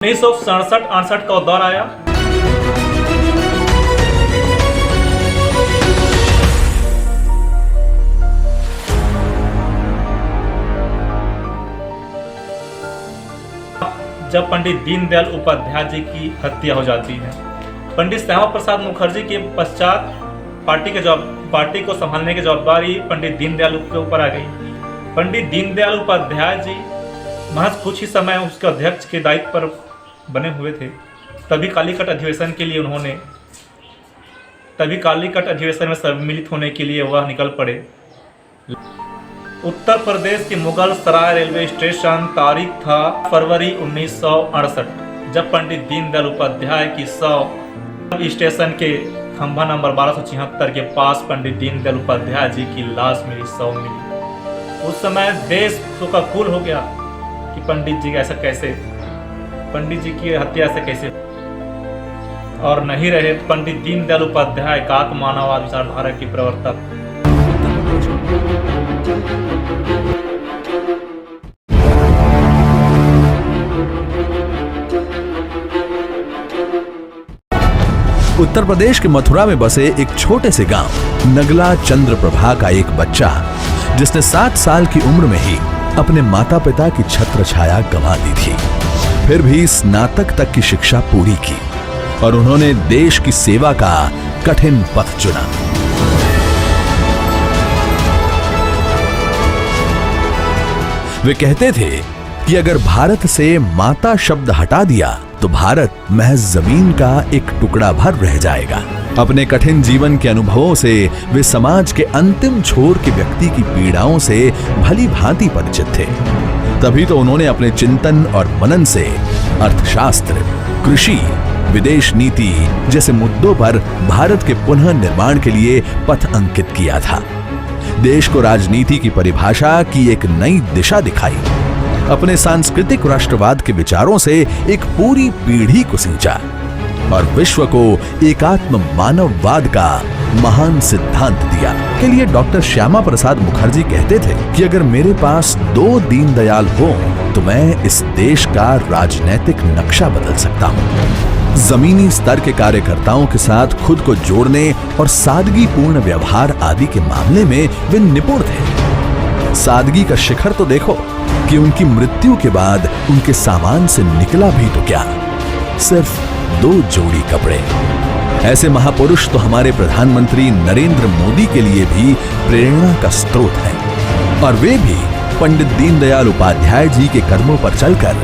1967-68 का दौर आया। जब पंडित दीनदयाल उपाध्याय जी की हत्या हो जाती है। पंडित श्यामा प्रसाद मुखर्जी के पश्चात पार्टी को संभालने की जवाबदारी पंडित दीनदयाल के ऊपर आ गई। पंडित दीनदयाल उपाध्याय जी महज कुछ ही समय उसके अध्यक्ष के दायित्व पर बने हुए थे। तभी कालीकट अधिवेशन में सम्मिलित होने के लिए वह निकल पड़े। उत्तर प्रदेश के मुगल सराय रेलवे स्टेशन, तारीख था फरवरी 1968, जब पंडित दीनदयाल उपाध्याय की 100 स्टेशन के खंभा नंबर 1276 के पास पंडित दीनदयाल उपाध्याय जी की लाश मिली, 100 मिली। उस समय देश शोकाकुल हो गया कि पंडित जी की हत्या ऐसे कैसे, और नहीं रहे पंडित दीनदयाल उपाध्याय एकात्म मानववाद विचारधारा के प्रवर्तक। उत्तर प्रदेश के मथुरा में बसे एक छोटे से गांव नगला चंद्रप्रभा का एक बच्चा, जिसने 7 साल की उम्र में ही अपने माता पिता की छत्र छाया गंवा दी थी, फिर भी स्नातक तक की शिक्षा पूरी की और उन्होंने देश की सेवा का कठिन पथ चुना। वे कहते थे कि अगर भारत से माता शब्द हटा दिया तो भारत महज जमीन का एक टुकड़ा भर रह जाएगा। अपने कठिन जीवन के अनुभवों से वे समाज के अंतिम छोर के व्यक्ति की पीड़ाओं से भली भांति परिचित थे। तभी तो उन्होंने अपने चिंतन और मनन से अर्थशास्त्र, कृषि, विदेश नीति जैसे मुद्दों पर भारत के पुनः निर्माण के लिए पथ अंकित किया था। देश को राजनीति की परिभाषा की एक नई दिशा दिखाई। अपने सांस्कृतिक राष्ट्रवाद के विचारों से एक पूरी पीढ़ी को सींचा और विश्व को एकात्म मानववाद का महान सिद्धांत दिया। के लिए डॉक्टर श्यामा प्रसाद मुखर्जी कहते थे कि अगर मेरे पास 2 दीनदयाल हो तो मैं इस देश का राजनैतिक नक्शा बदल सकता हूँ। जमीनी स्तर के कार्यकर्ताओं के साथ खुद को जोड़ने और सादगीपूर्ण व्यवहार आदि के मामले में वे निपुण थे। सादगी का शिखर तो देखो कि उनकी मृत्यु के बाद उनके सामान से निकला भी तो क्या, सिर्फ 2 जोड़ी कपड़े। ऐसे महापुरुष तो हमारे प्रधानमंत्री नरेंद्र मोदी के लिए भी प्रेरणा का स्रोत है और वे भी पंडित दीनदयाल उपाध्याय जी के कदमों पर चलकर